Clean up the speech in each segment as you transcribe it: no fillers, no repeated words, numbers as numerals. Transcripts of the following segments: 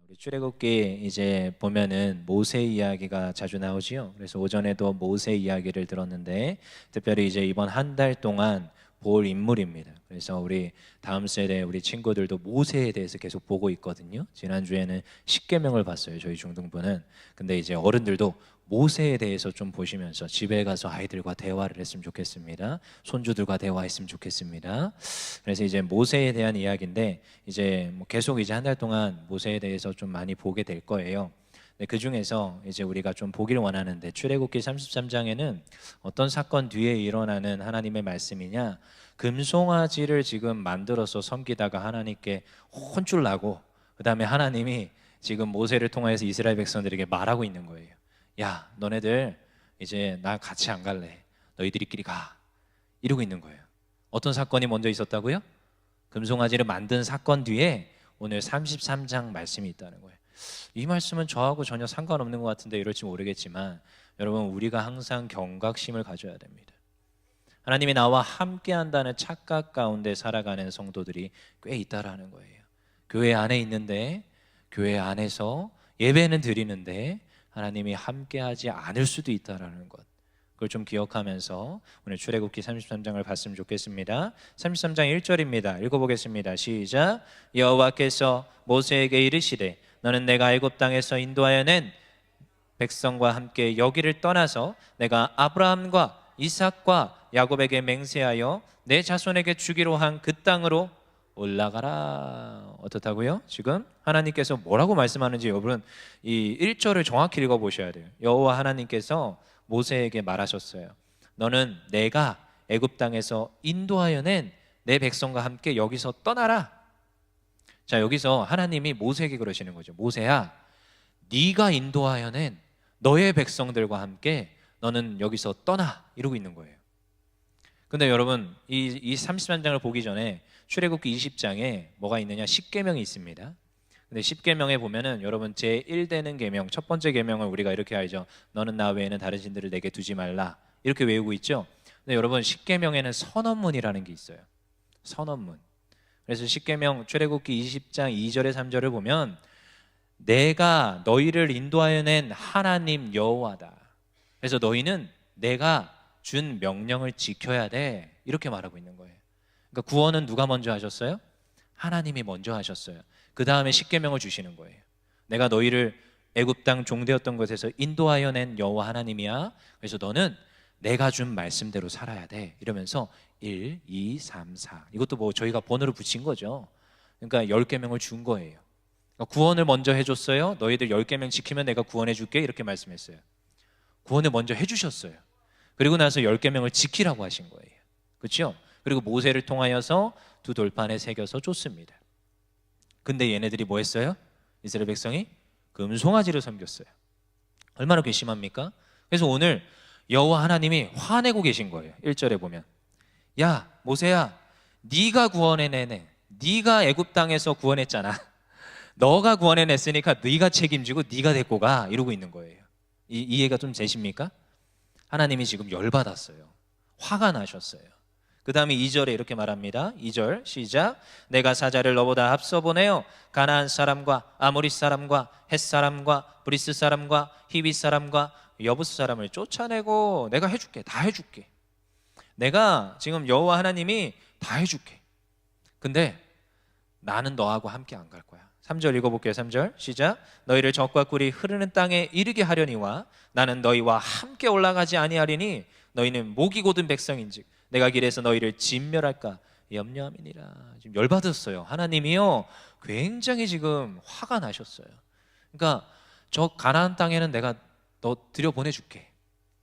우리 출애굽기 이제 보면은 모세 이야기가 자주 나오지요. 그래서 오전에도 모세 이야기를 들었는데 특별히 이제 이번 한 달 동안 볼 인물입니다. 그래서 우리 다음 세대 우리 친구들도 모세에 대해서 계속 보고 있거든요. 지난주에는 십계명을 봤어요. 저희 중등부는. 근데 이제 어른들도 모세에 대해서 좀 보시면서 집에 가서 아이들과 대화를 했으면 좋겠습니다. 손주들과 대화했으면 좋겠습니다. 그래서 이제 모세에 대한 이야기인데 이제 뭐 계속 이제 한 달 동안 모세에 대해서 좀 많이 보게 될 거예요. 그 중에서 이제 우리가 좀 보기를 원하는데 출애굽기 33장에는 어떤 사건 뒤에 일어나는 하나님의 말씀이냐, 금송아지를 지금 만들어서 섬기다가 하나님께 혼쭐 나고 그 다음에 하나님이 지금 모세를 통해서 이스라엘 백성들에게 말하고 있는 거예요. 야, 너네들 이제 나 같이 안 갈래. 너희들끼리 가. 이러고 있는 거예요. 어떤 사건이 먼저 있었다고요? 금송아지를 만든 사건 뒤에 오늘 33장 말씀이 있다는 거예요. 이 말씀은 저하고 전혀 상관없는 것 같은데 이럴지 모르겠지만 여러분, 우리가 항상 경각심을 가져야 됩니다. 하나님이 나와 함께 한다는 착각 가운데 살아가는 성도들이 꽤 있다라는 거예요. 교회 안에 있는데, 교회 안에서 예배는 드리는데 하나님이 함께하지 않을 수도 있다라는 것, 그걸 좀 기억하면서 오늘 출애굽기 33장을 봤으면 좋겠습니다. 33장 1절입니다. 읽어보겠습니다. 시작. 여호와께서 모세에게 이르시되 너는 내가 애굽 땅에서 인도하여 낸 백성과 함께 여기를 떠나서 내가 아브라함과 이삭과 야곱에게 맹세하여 내 자손에게 주기로 한 그 땅으로 올라가라. 어떻다고요? 지금 하나님께서 뭐라고 말씀하는지 여러분 이 1절을 정확히 읽어보셔야 돼요. 여호와 하나님께서 모세에게 말하셨어요. 너는 내가 애굽 땅에서 인도하여 낸 내 백성과 함께 여기서 떠나라. 자, 여기서 하나님이 모세에게 그러시는 거죠. 모세야, 네가 인도하여 낸 너의 백성들과 함께 너는 여기서 떠나, 이러고 있는 거예요. 근데 여러분 이 33장을 보기 전에 출애굽기 20장에 뭐가 있느냐, 십계명이 있습니다. 근데 십계명에 보면은 여러분 제1되는 계명, 첫 번째 계명을 우리가 이렇게 알죠. 너는 나 외에는 다른 신들을 내게 두지 말라, 이렇게 외우고 있죠. 근데 여러분 십계명에는 선언문이라는 게 있어요. 선언문. 그래서 십계명 출애굽기 20장 2절에 3절을 보면 내가 너희를 인도하여 낸 하나님 여호와다. 그래서 너희는 내가 준 명령을 지켜야 돼, 이렇게 말하고 있는 거예요. 그러니까 구원은 누가 먼저 하셨어요? 하나님이 먼저 하셨어요. 그 다음에 십계명을 주시는 거예요. 내가 너희를 애굽 땅 종되었던 곳에서 인도하여 낸 여호와 하나님이야. 그래서 너는 내가 준 말씀대로 살아야 돼, 이러면서 1, 2, 3, 4 이것도 뭐 저희가 번호를 붙인 거죠. 그러니까 10계명을 준 거예요. 그러니까 구원을 먼저 해줬어요. 너희들 10계명 지키면 내가 구원해 줄게, 이렇게 말씀했어요. 구원을 먼저 해주셨어요. 그리고 나서 10계명을 지키라고 하신 거예요. 그렇죠? 그리고 모세를 통하여서 두 돌판에 새겨서 줬습니다. 근데 얘네들이 뭐 했어요? 이스라엘 백성이 금송아지를 섬겼어요. 얼마나 괘씸합니까? 그래서 오늘 여호와 하나님이 화내고 계신 거예요. 1절에 보면 야 모세야, 네가 구원해내네, 네가 애굽 땅에서 구원했잖아, 너가 구원해냈으니까 네가 책임지고 네가 데리고 가, 이러고 있는 거예요. 이해가 좀 되십니까? 하나님이 지금 열받았어요. 화가 나셨어요. 그 다음에 2절에 이렇게 말합니다. 2절 시작. 내가 사자를 너보다 앞서 보내어 가나안 사람과 아모리 사람과 헷 사람과 브리스 사람과 히윗 사람과 여부스 사람을 쫓아내고 내가 해줄게, 다 해줄게. 내가 지금 여호와 하나님이 다 해줄게. 근데 나는 너하고 함께 안 갈 거야. 3절 읽어볼게요. 3절 시작. 너희를 적과 꿀이 흐르는 땅에 이르게 하려니와 나는 너희와 함께 올라가지 아니하리니 너희는 목이 곧은 백성인즉 내가 길에서 너희를 진멸할까 염려함이니라. 지금 열받았어요. 하나님이요 굉장히 지금 화가 나셨어요. 그러니까 저 가나안 땅에는 내가 너 들여보내줄게.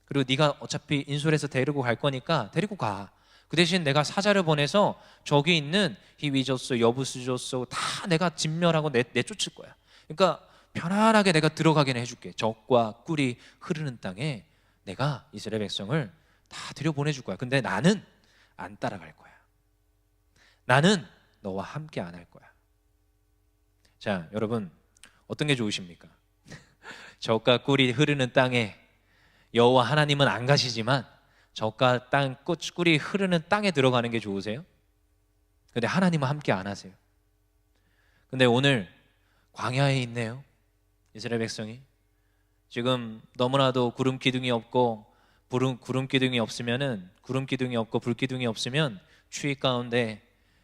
그리고 네가 어차피 인솔해서 데리고 갈 거니까 데리고 가. 그 대신 내가 사자를 보내서 저기 있는 히위조스, 여부스조스 다 내가 진멸하고 내쫓을 거야. 그러니까 편안하게 내가 들어가게 해줄게. 적과 꿀이 흐르는 땅에 내가 이스라엘 백성을 다 들여보내줄 거야. 근데 나는 안 따라갈 거야. 나는 너와 함께 안 할 거야. 자, 여러분 어떤 게 좋으십니까? 적과 꿀이 흐르는 땅에 여호와 하나님은 안 가시지만 적과 꿀이 흐르는 땅에 들어가는 게 좋으세요? 근데 하나님은 함께 안 하세요. 근데 오늘 광야에 있네요. 이스라엘 백성이 지금 너무나도 구름 기둥이 없고 구름 기둥이 없으면은 구름 기둥이 없고 불 기둥이 없으면 추위 가운데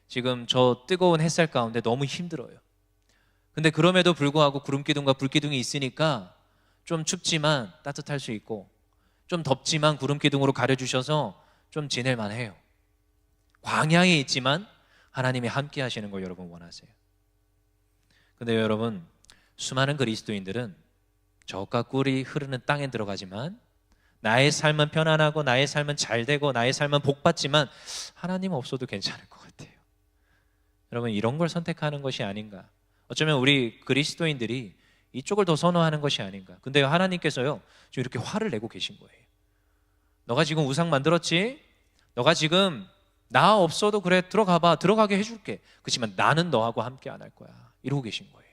지금 저 뜨거운 햇살 가운데 너무 힘들어요. 근데 그럼에도 불구하고 구름 기둥과 불 기둥이 있으니까 좀 춥지만 따뜻할 수 있고 좀 덥지만 구름 기둥으로 가려주셔서 좀 지낼 만해요. 광야에 있지만 하나님이 함께 하시는 거 여러분 원하세요? 근데 여러분, 수많은 그리스도인들은 젖과 꿀이 흐르는 땅에 들어가지만 나의 삶은 편안하고 나의 삶은 잘되고 나의 삶은 복받지만 하나님 없어도 괜찮을 것 같아요. 여러분, 이런 걸 선택하는 것이 아닌가? 어쩌면 우리 그리스도인들이 이쪽을 더 선호하는 것이 아닌가? 근데 하나님께서요 지금 이렇게 화를 내고 계신 거예요. 너가 지금 우상 만들었지? 너가 지금 나 없어도 그래 들어가봐, 들어가게 해줄게. 그렇지만 나는 너하고 함께 안 할 거야, 이러고 계신 거예요.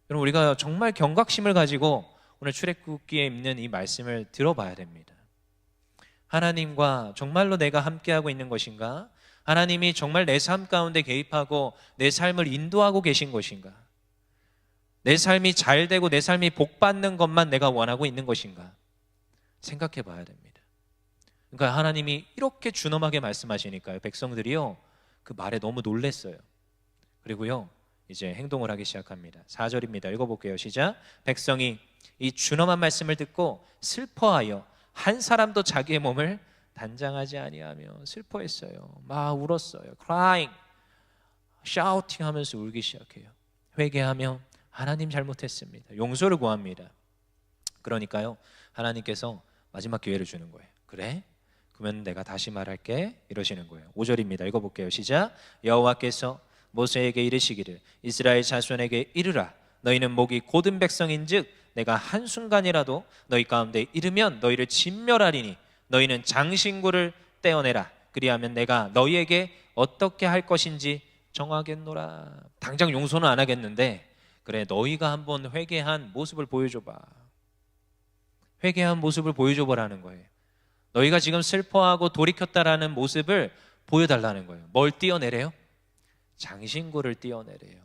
여러분, 우리가 정말 경각심을 가지고 오늘 출애굽기에 있는 이 말씀을 들어봐야 됩니다. 하나님과 정말로 내가 함께하고 있는 것인가? 하나님이 정말 내 삶 가운데 개입하고 내 삶을 인도하고 계신 것인가? 내 삶이 잘 되고 내 삶이 복받는 것만 내가 원하고 있는 것인가? 생각해 봐야 됩니다. 그러니까 하나님이 이렇게 준엄하게 말씀하시니까요, 백성들이요 그 말에 너무 놀랬어요. 그리고요 이제 행동을 하기 시작합니다. 4절입니다. 읽어볼게요. 시작. 백성이 이 준엄한 말씀을 듣고 슬퍼하여 한 사람도 자기의 몸을 단장하지 아니하며 슬퍼했어요. 막 울었어요. crying, shouting 하면서 울기 시작해요. 회개하며 하나님 잘못했습니다, 용서를 구합니다. 그러니까요 하나님께서 마지막 기회를 주는 거예요. 그래? 그러면 내가 다시 말할게, 이러시는 거예요. 5절입니다. 읽어볼게요. 시작. 여호와께서 모세에게 이르시기를 이스라엘 자손에게 이르라. 너희는 목이 곧은 백성인즉 내가 한순간이라도 너희 가운데 이르면 너희를 진멸하리니 너희는 장신구를 떼어내라. 그리하면 내가 너희에게 어떻게 할 것인지 정하겠노라. 당장 용서는 안 하겠는데 그래, 너희가 한번 회개한 모습을 보여줘봐. 회개한 모습을 보여줘보라는 거예요. 너희가 지금 슬퍼하고 돌이켰다라는 모습을 보여달라는 거예요. 뭘 떼어내래요? 장신구를 떼어내래요.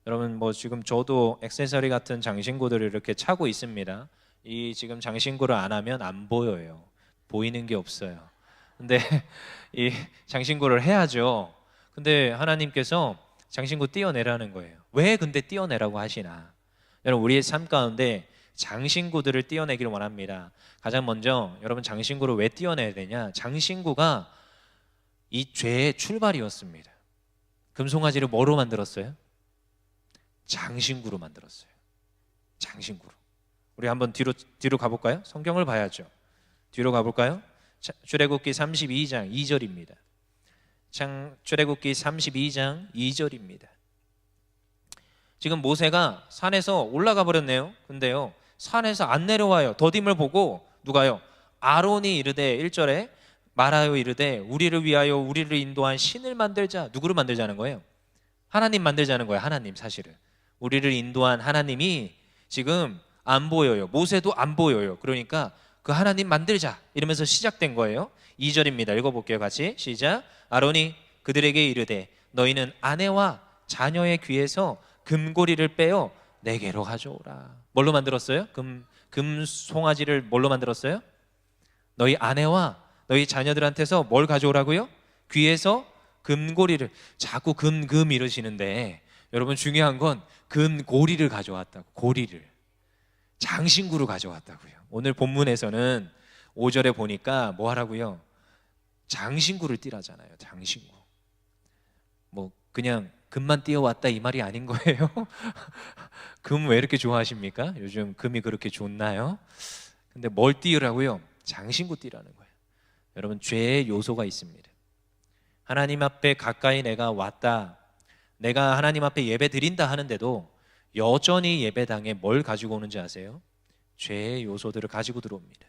여러분, 뭐 지금 저도 액세서리 같은 장신구들을 이렇게 차고 있습니다. 이 지금 장신구를 안 하면 안 보여요. 보이는 게 없어요. 근데 이 장신구를 해야죠. 근데 하나님께서 장신구 떼어내라는 거예요. 왜 근데 떼어내라고 하시나? 여러분, 우리의 삶 가운데 장신구들을 떼어내기를 원합니다. 가장 먼저 여러분, 장신구를 왜 떼어내야 되냐? 장신구가 이 죄의 출발이었습니다. 금송아지를 뭐로 만들었어요? 장신구로 만들었어요. 장신구로. 우리 한번 뒤로 가볼까요? 성경을 봐야죠. 뒤로 가볼까요? 출애굽기 32장 2절입니다. 출애굽기 32장 2절입니다. 지금 모세가 산에서 올라가 버렸네요. 근데요 산에서 안 내려와요. 더딤을 보고 누가요? 아론이 이르되 1절에 말하여 이르되 우리를 위하여 우리를 인도한 신을 만들자. 누구를 만들자는 거예요? 하나님 만들자는 거예요. 하나님. 사실은 우리를 인도한 하나님이 지금 안 보여요. 모세도 안 보여요. 그러니까 그 하나님 만들자 이러면서 시작된 거예요. 2절입니다. 읽어볼게요. 같이 시작. 아론이 그들에게 이르되 너희는 아내와 자녀의 귀에서 금고리를 빼어 내게로 가져오라. 뭘로 만들었어요? 금송아지를 뭘로 만들었어요? 너희 아내와 너희 자녀들한테서 뭘 가져오라고요? 귀에서 금고리를. 자꾸 금 이러시는데 여러분, 중요한 건 금고리를 가져왔다고. 고리를, 장신구를 가져왔다고요. 오늘 본문에서는 5절에 보니까 뭐 하라고요? 장신구를 띠라잖아요. 장신구. 뭐 그냥 금만 띄어왔다 이 말이 아닌 거예요. 금 왜 이렇게 좋아하십니까? 요즘 금이 그렇게 좋나요? 근데 뭘 띄우라고요? 장신구 띄라는 거예요. 여러분, 죄의 요소가 있습니다. 하나님 앞에 가까이 내가 왔다, 내가 하나님 앞에 예배 드린다 하는데도 여전히 예배당에 뭘 가지고 오는지 아세요? 죄의 요소들을 가지고 들어옵니다.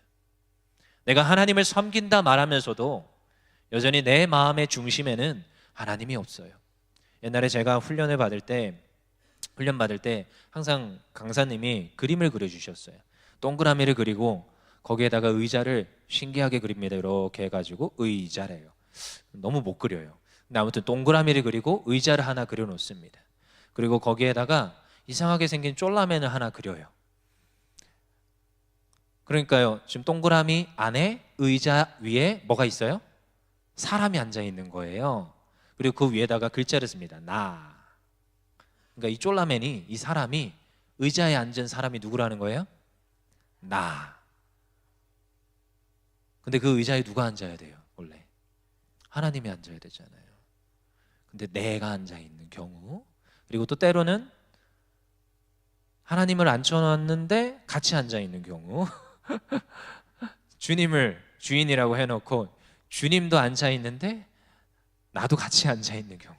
내가 하나님을 섬긴다 말하면서도 여전히 내 마음의 중심에는 하나님이 없어요. 옛날에 제가 훈련 받을 때 항상 강사님이 그림을 그려주셨어요. 동그라미를 그리고 거기에다가 의자를 신기하게 그립니다. 이렇게 해가지고 의자래요. 너무 못 그려요. 근데 아무튼 동그라미를 그리고 의자를 하나 그려놓습니다. 그리고 거기에다가 이상하게 생긴 쫄라맨을 하나 그려요. 그러니까요, 지금 동그라미 안에 의자 위에 뭐가 있어요? 사람이 앉아 있는 거예요. 그리고 그 위에다가 글자를 씁니다. 나. 그러니까 이 쫄라맨이, 이 사람이, 의자에 앉은 사람이 누구라는 거예요? 나. 근데 그 의자에 누가 앉아야 돼요? 원래 하나님이 앉아야 되잖아요. 근데 내가 앉아 있는 경우, 그리고 또 때로는 하나님을 앉혀놨는데 같이 앉아 있는 경우 주님을 주인이라고 해놓고 주님도 앉아 있는데 나도 같이 앉아 있는 경우.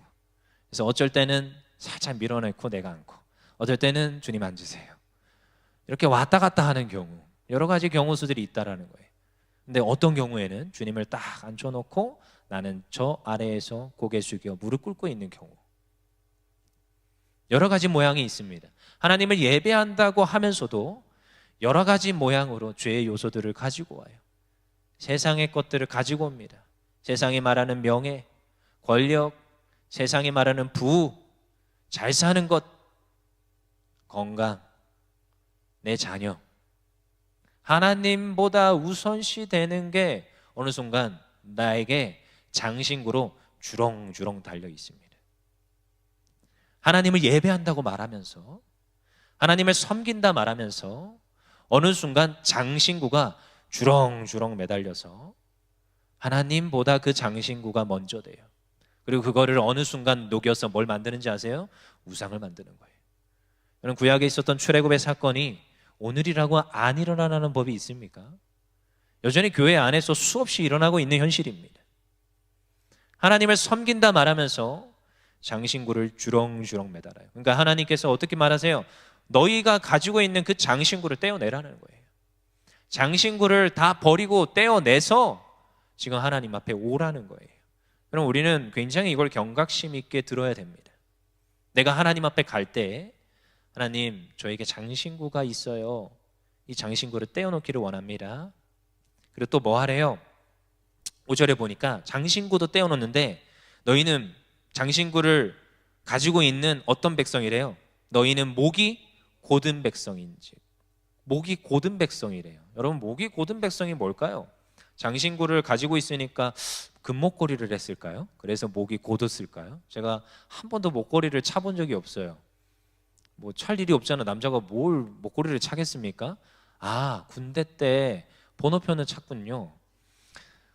그래서 어쩔 때는 살짝 밀어내고 내가 앉고, 어쩔 때는 주님 앉으세요, 이렇게 왔다 갔다 하는 경우, 여러 가지 경우 수들이 있다라는 거예요. 근데 어떤 경우에는 주님을 딱 앉혀놓고 나는 저 아래에서 고개 숙여 무릎 꿇고 있는 경우, 여러 가지 모양이 있습니다. 하나님을 예배한다고 하면서도 여러 가지 모양으로 죄의 요소들을 가지고 와요. 세상의 것들을 가지고 옵니다. 세상이 말하는 명예, 권력, 세상이 말하는 부귀, 잘 사는 것, 건강, 내 자녀, 하나님보다 우선시 되는 게 어느 순간 나에게 장신구로 주렁주렁 달려 있습니다. 하나님을 예배한다고 말하면서, 하나님을 섬긴다 말하면서 어느 순간 장신구가 주렁주렁 매달려서 하나님보다 그 장신구가 먼저 돼요. 그리고 그거를 어느 순간 녹여서 뭘 만드는지 아세요? 우상을 만드는 거예요. 여러분, 구약에 있었던 출애굽의 사건이 오늘이라고 안 일어나는 법이 있습니까? 여전히 교회 안에서 수없이 일어나고 있는 현실입니다. 하나님을 섬긴다 말하면서 장신구를 주렁주렁 매달아요. 그러니까 하나님께서 어떻게 말하세요? 너희가 가지고 있는 그 장신구를 떼어내라는 거예요. 장신구를 다 버리고 떼어내서 지금 하나님 앞에 오라는 거예요. 그럼 우리는 굉장히 이걸 경각심 있게 들어야 됩니다. 내가 하나님 앞에 갈 때, 하나님, 저에게 장신구가 있어요, 이 장신구를 떼어놓기를 원합니다. 그리고 또 뭐 하래요? 5절에 보니까 장신구도 떼어놓는데 너희는 장신구를 가지고 있는 어떤 백성이래요? 너희는 목이 곧은 백성인지. 목이 곧은 백성이래요. 여러분, 목이 곧은 백성이 뭘까요? 장신구를 가지고 있으니까 금목걸이를 했을까요? 그래서 목이 곧었을까요? 제가 한 번도 목걸이를 차본 적이 없어요. 뭐 찰 일이 없잖아. 남자가 뭘 목걸이를 차겠습니까? 아, 군대 때 번호표는 찼군요.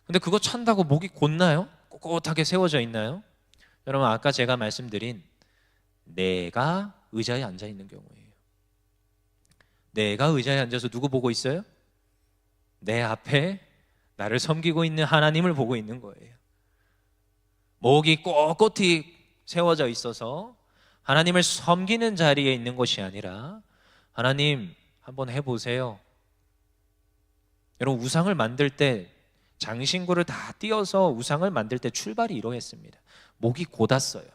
근데 그거 찬다고 목이 곧나요? 꼿꼿하게 세워져 있나요? 여러분, 아까 제가 말씀드린 내가 의자에 앉아 있는 경우예요. 내가 의자에 앉아서 누구 보고 있어요? 내 앞에 나를 섬기고 있는 하나님을 보고 있는 거예요. 목이 꼿꼿이 세워져 있어서 하나님을 섬기는 자리에 있는 것이 아니라, 하나님 한번 해보세요. 여러분, 우상을 만들 때, 장신구를 다 띄어서 우상을 만들 때 출발이 이러했습니다. 목이 곧았어요.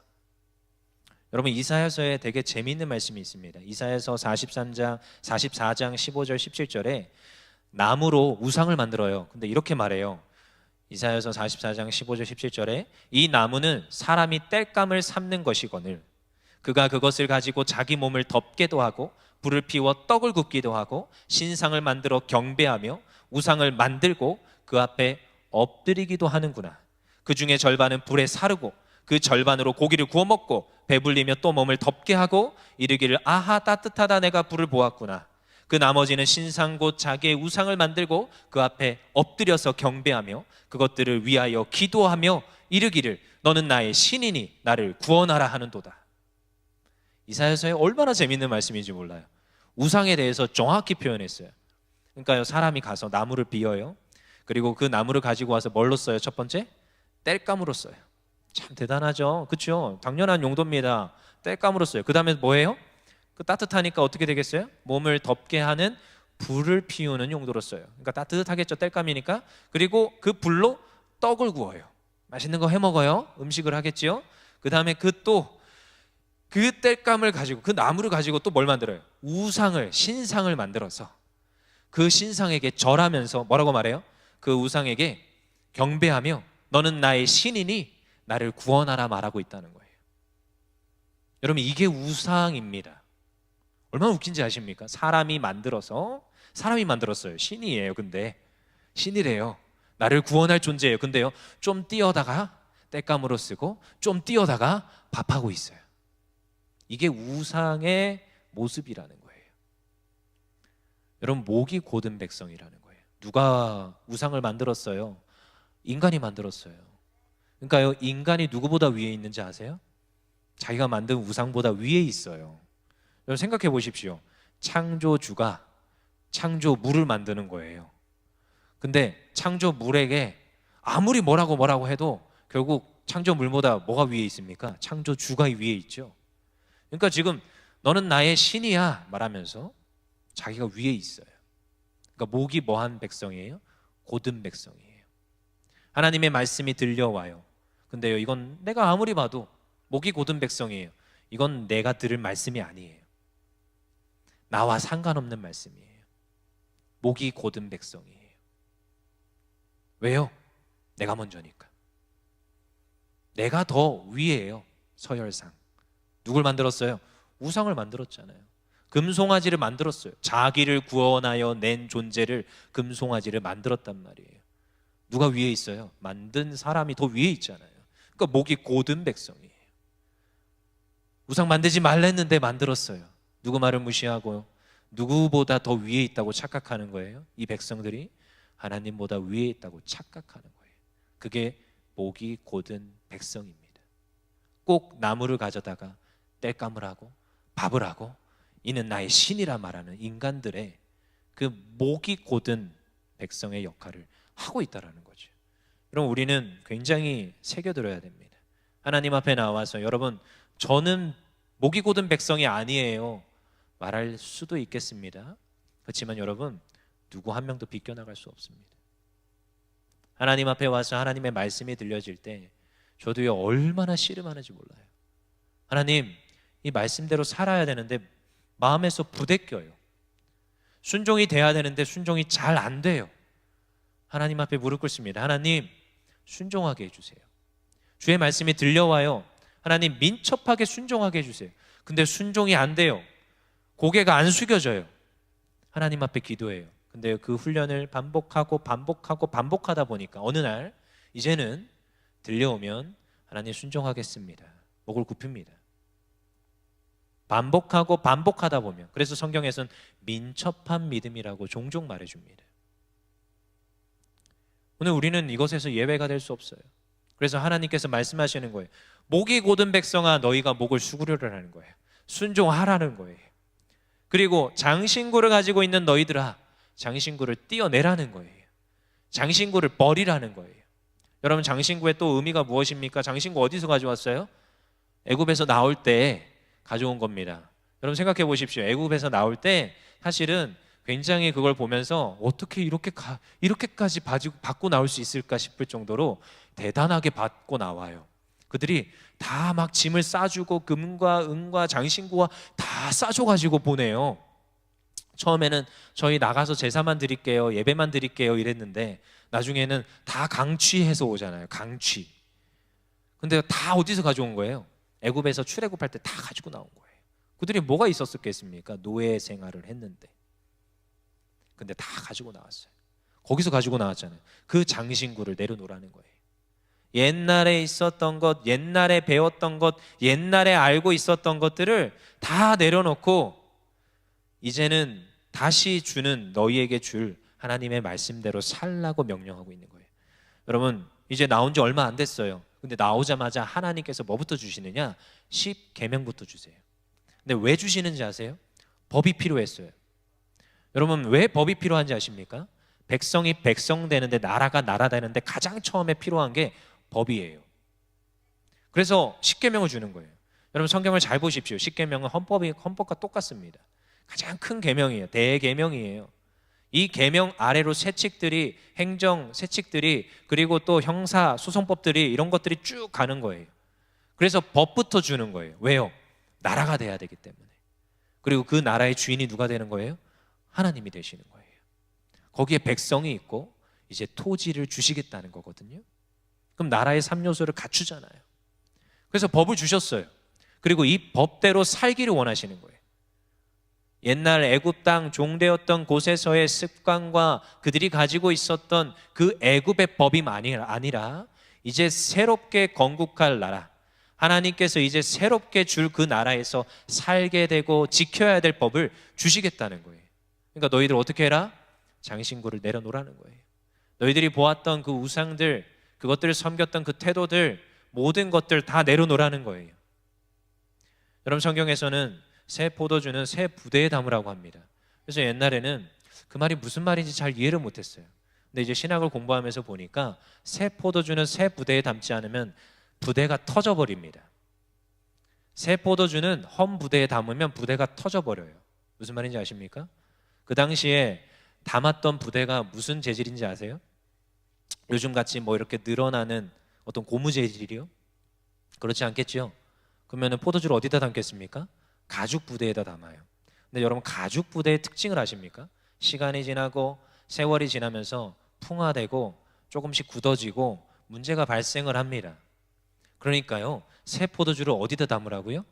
여러분, 이사야서에 되게 재미있는 말씀이 있습니다. 이사야서 44장 15절 17절에 나무로 우상을 만들어요. 근데 이렇게 말해요. 이사야서 44장 15절 17절에 이 나무는 사람이 땔감을 삶는 것이거늘 그가 그것을 가지고 자기 몸을 덮게도 하고 불을 피워 떡을 굽기도 하고 신상을 만들어 경배하며 우상을 만들고 그 앞에 엎드리기도 하는구나. 그 중에 절반은 불에 사르고 그 절반으로 고기를 구워 먹고 배불리며 또 몸을 덮게 하고 이르기를 아하 따뜻하다 내가 불을 보았구나. 그 나머지는 신상 곧 자기의 우상을 만들고 그 앞에 엎드려서 경배하며 그것들을 위하여 기도하며 이르기를 너는 나의 신이니 나를 구원하라 하는도다. 이사야서에 얼마나 재밌는 말씀인지 몰라요. 우상에 대해서 정확히 표현했어요. 그러니까요, 사람이 가서 나무를 비워요. 그리고 그 나무를 가지고 와서 뭘로 써요? 첫 번째, 땔감으로 써요. 참 대단하죠, 그렇죠? 당연한 용도입니다. 땔감으로 써요. 그 다음에 뭐예요? 그 따뜻하니까 어떻게 되겠어요? 몸을 덮게 하는 불을 피우는 용도로 써요. 그러니까 따뜻하겠죠, 땔감이니까. 그리고 그 불로 떡을 구워요. 맛있는 거 해 먹어요. 음식을 하겠지요. 그 다음에 그 땔감을 가지고, 그 나무를 가지고 또 뭘 만들어요? 우상을, 신상을 만들어서 그 신상에게 절하면서 뭐라고 말해요? 그 우상에게 경배하며 너는 나의 신이니 나를 구원하라 말하고 있다는 거예요. 여러분, 이게 우상입니다. 얼마나 웃긴지 아십니까? 사람이 만들었어요. 신이에요. 근데 신이래요. 나를 구원할 존재예요. 근데요, 좀 뛰어다가 땔감으로 쓰고 좀 뛰어다가 밥하고 있어요. 이게 우상의 모습이라는 거예요. 여러분, 목이 곧은 백성이라는 거예요. 누가 우상을 만들었어요? 인간이 만들었어요. 그러니까요, 인간이 누구보다 위에 있는지 아세요? 자기가 만든 우상보다 위에 있어요. 여러분 생각해 보십시오. 창조주가 창조물을 만드는 거예요. 근데 창조물에게 아무리 뭐라고 해도 결국 창조물보다 뭐가 위에 있습니까? 창조주가 위에 있죠. 그러니까 지금 너는 나의 신이야 말하면서 자기가 위에 있어요. 그러니까 목이 뭐한 백성이에요? 곧은 백성이에요. 하나님의 말씀이 들려와요. 근데요, 이건 내가 아무리 봐도 목이 곧은 백성이에요. 이건 내가 들을 말씀이 아니에요. 나와 상관없는 말씀이에요. 목이 곧은 백성이에요. 왜요? 내가 먼저니까. 내가 더 위에요. 서열상. 누굴 만들었어요? 우상을 만들었잖아요. 금송아지를 만들었어요. 자기를 구원하여 낸 존재를, 금송아지를 만들었단 말이에요. 누가 위에 있어요? 만든 사람이 더 위에 있잖아요. 그러니까 목이 곧은 백성이에요. 우상 만들지 말랬는데 만들었어요. 누구 말을 무시하고 누구보다 더 위에 있다고 착각하는 거예요. 이 백성들이 하나님보다 위에 있다고 착각하는 거예요. 그게 목이 곧은 백성입니다. 꼭 나무를 가져다가 땔감을 하고 밥을 하고 이는 나의 신이라 말하는 인간들의 그 목이 곧은 백성의 역할을 하고 있다는 거죠. 여러분, 우리는 굉장히 새겨들어야 됩니다. 하나님 앞에 나와서 여러분, 저는 목이 곧은 백성이 아니에요 말할 수도 있겠습니다. 그렇지만 여러분, 누구 한 명도 비껴나갈 수 없습니다. 하나님 앞에 와서 하나님의 말씀이 들려질 때 저도요, 얼마나 씨름하는지 몰라요. 하나님, 이 말씀대로 살아야 되는데 마음에서 부대껴요. 순종이 돼야 되는데 순종이 잘 안 돼요. 하나님 앞에 무릎 꿇습니다. 하나님, 순종하게 해주세요. 주의 말씀이 들려와요. 하나님, 민첩하게 순종하게 해주세요. 근데 순종이 안 돼요. 고개가 안 숙여져요. 하나님 앞에 기도해요. 근데 그 훈련을 반복하다 보니까 어느 날 이제는 들려오면 하나님 순종하겠습니다. 목을 굽힙니다. 반복하다 보면, 그래서 성경에서는 민첩한 믿음이라고 종종 말해줍니다. 오늘 우리는 이것에서 예외가 될 수 없어요. 그래서 하나님께서 말씀하시는 거예요. 목이 곧은 백성아, 너희가 목을 수그려라는 거예요. 순종하라는 거예요. 그리고 장신구를 가지고 있는 너희들아, 장신구를 떼어내라는 거예요. 장신구를 버리라는 거예요. 여러분, 장신구의 또 의미가 무엇입니까? 장신구 어디서 가져왔어요? 애굽에서 나올 때 가져온 겁니다. 여러분 생각해 보십시오. 애굽에서 나올 때 사실은 굉장히 그걸 보면서 어떻게 이렇게까지 받고 나올 수 있을까 싶을 정도로 대단하게 받고 나와요. 그들이 다 막 짐을 싸주고 금과 은과 장신구와 다 싸줘가지고 보내요. 처음에는 저희 나가서 제사만 드릴게요, 예배만 드릴게요 이랬는데 나중에는 다 강취해서 오잖아요. 강취. 근데 다 어디서 가져온 거예요? 애굽에서 출애굽할 때 다 가지고 나온 거예요. 그들이 뭐가 있었겠습니까? 노예 생활을 했는데. 근데 다 가지고 나왔어요. 거기서 가지고 나왔잖아요. 그 장신구를 내려놓으라는 거예요. 옛날에 있었던 것, 옛날에 배웠던 것, 옛날에 알고 있었던 것들을 다 내려놓고 이제는 다시 주는, 너희에게 줄 하나님의 말씀대로 살라고 명령하고 있는 거예요. 여러분, 이제 나온 지 얼마 안 됐어요. 근데 나오자마자 하나님께서 뭐부터 주시느냐? 10계명부터 주세요. 근데 왜 주시는지 아세요? 법이 필요했어요. 여러분, 왜 법이 필요한지 아십니까? 백성이 백성 되는데, 나라가 나라 되는데 가장 처음에 필요한 게 법이에요. 그래서 10계명을 주는 거예요. 여러분, 성경을 잘 보십시오. 10계명은 헌법과 똑같습니다. 가장 큰 계명이에요. 대계명이에요. 이 계명 아래로 세칙들이, 행정 세칙들이, 그리고 또 형사 소송법들이, 이런 것들이 쭉 가는 거예요. 그래서 법부터 주는 거예요. 왜요? 나라가 돼야 되기 때문에. 그리고 그 나라의 주인이 누가 되는 거예요? 하나님이 되시는 거예요. 거기에 백성이 있고 이제 토지를 주시겠다는 거거든요. 그럼 나라의 3요소를 갖추잖아요. 그래서 법을 주셨어요. 그리고 이 법대로 살기를 원하시는 거예요. 옛날 애굽 땅 종되었던 곳에서의 습관과 그들이 가지고 있었던 그 애굽의 법이 아니라 이제 새롭게 건국할 나라, 하나님께서 이제 새롭게 줄 그 나라에서 살게 되고 지켜야 될 법을 주시겠다는 거예요. 그러니까 너희들 어떻게 해라? 장신구를 내려놓으라는 거예요. 너희들이 보았던 그 우상들, 그것들을 섬겼던 그 태도들, 모든 것들 다 내려놓으라는 거예요. 여러분, 성경에서는 새 포도주는 새 부대에 담으라고 합니다. 그래서 옛날에는 그 말이 무슨 말인지 잘 이해를 못했어요. 근데 이제 신학을 공부하면서 보니까 새 포도주는 새 부대에 담지 않으면 부대가 터져버립니다. 새 포도주는 험 부대에 담으면 부대가 터져버려요. 무슨 말인지 아십니까? 그 당시에 담았던 부대가 무슨 재질인지 아세요? 요즘같이 뭐 이렇게 늘어나는 어떤 고무 재질이요? 그렇지 않겠지요? 그러면 포도주를 어디다 담겠습니까? 가죽 부대에다 담아요. 근데 여러분, 가죽 부대의 특징을 아십니까? 시간이 지나고 세월이 지나면서 풍화되고 조금씩 굳어지고 문제가 발생을 합니다. 그러니까요, 새 포도주를 어디다 담으라고요?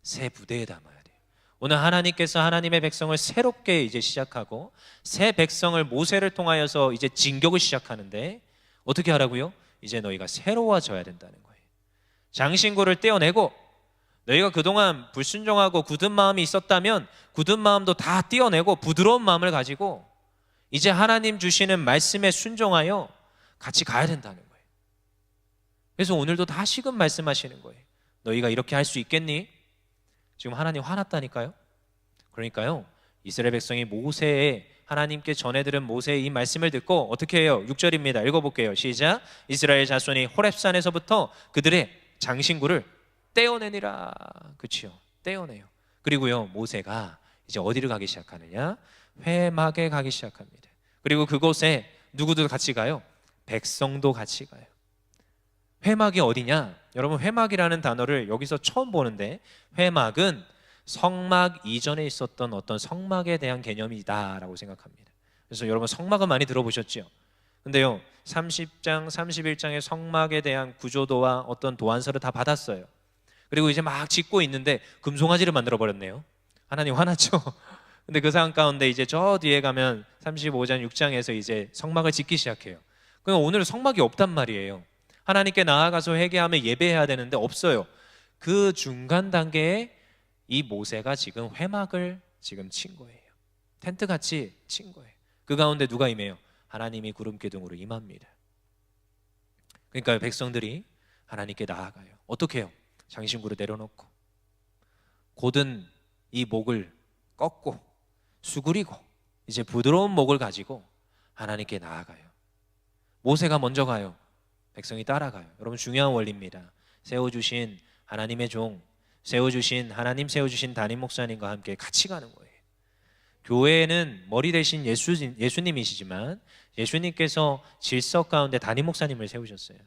새 부대에 담아야 돼요. 오늘 하나님께서 하나님의 백성을 새롭게 이제 시작하고 새 백성을 모세를 통하여서 이제 진격을 시작하는데 어떻게 하라고요? 이제 너희가 새로워져야 된다는 거예요. 장신구를 떼어내고 너희가 그동안 불순종하고 굳은 마음이 있었다면 굳은 마음도 다 떼어내고 부드러운 마음을 가지고 이제 하나님 주시는 말씀에 순종하여 같이 가야 된다는 거예요. 그래서 오늘도 다시금 말씀하시는 거예요. 너희가 이렇게 할 수 있겠니? 지금 하나님 화났다니까요. 그러니까요, 이스라엘 백성이 모세의 하나님께 전해들은 모세의 이 말씀을 듣고 어떻게 해요? 6절입니다. 읽어볼게요. 시작. 이스라엘 자손이 호렙산에서부터 그들의 장신구를 떼어내니라. 그치요? 떼어내요. 그리고요, 모세가 이제 어디를 가기 시작하느냐? 회막에 가기 시작합니다. 그리고 그곳에 누구도 같이 가요? 백성도 같이 가요. 회막이 어디냐? 여러분, 회막이라는 단어를 여기서 처음 보는데, 회막은 성막 이전에 있었던 어떤 성막에 대한 개념이다라고 생각합니다. 그래서 여러분, 성막은 많이 들어보셨죠? 근데요, 30장, 31장의 성막에 대한 구조도와 어떤 도안서를 다 받았어요. 그리고 이제 막 짓고 있는데 금송아지를 만들어 버렸네요. 하나님 화났죠? 근데 그 상황 가운데 이제 저 뒤에 가면 35장 6장에서 이제 성막을 짓기 시작해요. 그럼 오늘 성막이 없단 말이에요. 하나님께 나아가서 회개하며 예배해야 되는데 없어요. 그 중간 단계에 이 모세가 지금 회막을 지금 친 거예요. 텐트같이 친 거예요. 그 가운데 누가 임해요? 하나님이 구름 기둥으로 임합니다. 그러니까 백성들이 하나님께 나아가요. 어떻게 해요? 장신구를 내려놓고 곧은 이 목을 꺾고 수그리고 이제 부드러운 목을 가지고 하나님께 나아가요. 모세가 먼저 가요. 백성이 따라가요. 여러분, 중요한 원리입니다. 세워주신 하나님의 종, 하나님 세워주신 담임 목사님과 함께 같이 가는 거예요. 교회는 머리 대신 예수님이시지만 예수님께서 질서 가운데 담임 목사님을 세우셨어요.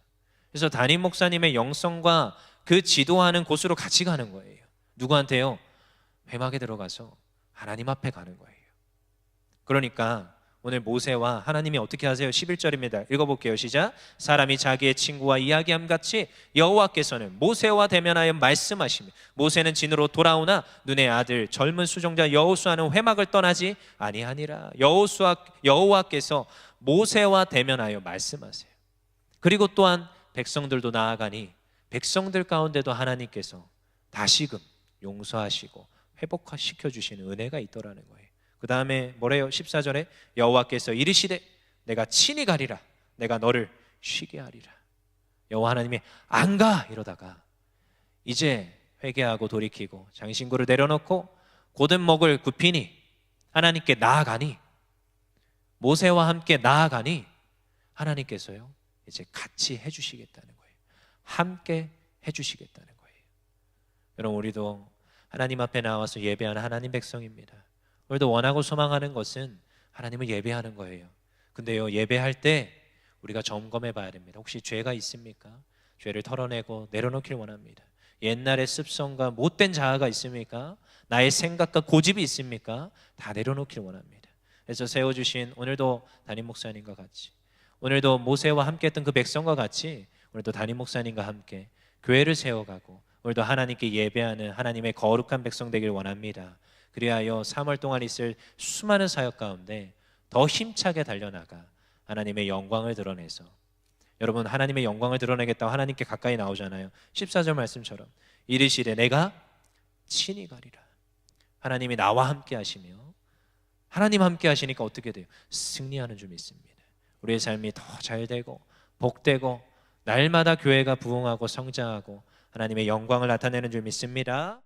그래서 담임 목사님의 영성과 그 지도하는 곳으로 같이 가는 거예요. 누구한테요? 회막에 들어가서 하나님 앞에 가는 거예요. 그러니까 오늘 모세와 하나님이 어떻게 하세요? 11절입니다. 읽어볼게요. 시작. 사람이 자기의 친구와 이야기함 같이 여호와께서는 모세와 대면하여 말씀하시며 모세는 진으로 돌아오나 눈의 아들 젊은 수종자 여호수아는 회막을 떠나지 아니하니라. 여호와께서 모세와 대면하여 말씀하세요. 그리고 또한 백성들도 나아가니 백성들 가운데도 하나님께서 다시금 용서하시고 회복시켜 주시는 은혜가 있더라는 거예요. 그 다음에 뭐래요? 14절에 여호와께서 이르시되 내가 친히 가리라. 내가 너를 쉬게 하리라. 여호와 하나님이 안 가! 이러다가 이제 회개하고 돌이키고 장신구를 내려놓고 곧은 목을 굽히니 하나님께 나아가니 모세와 함께 나아가니 하나님께서요 이제 같이 해주시겠다는 거예요. 함께 해주시겠다는 거예요. 여러분, 우리도 하나님 앞에 나와서 예배하는 하나님 백성입니다. 우리도 원하고 소망하는 것은 하나님을 예배하는 거예요. 근데요, 예배할 때 우리가 점검해 봐야 됩니다. 혹시 죄가 있습니까? 죄를 털어내고 내려놓길 원합니다. 옛날의 습성과 못된 자아가 있습니까? 나의 생각과 고집이 있습니까? 다 내려놓길 원합니다. 그래서 세워주신 오늘도 담임 목사님과 같이, 오늘도 모세와 함께 했던 그 백성과 같이 오늘도 담임 목사님과 함께 교회를 세워가고 오늘도 하나님께 예배하는 하나님의 거룩한 백성 되길 원합니다. 그리하여 3월 동안 있을 수많은 사역 가운데 더 힘차게 달려나가 하나님의 영광을 드러내서, 여러분 하나님의 영광을 드러내겠다고 하나님께 가까이 나오잖아요. 14절 말씀처럼 이르시되 내가 친히 가리라. 하나님이 나와 함께 하시며, 하나님 함께 하시니까 어떻게 돼요? 승리하는 줄 믿습니다. 우리의 삶이 더 잘되고 복되고 날마다 교회가 부흥하고 성장하고 하나님의 영광을 나타내는 줄 믿습니다.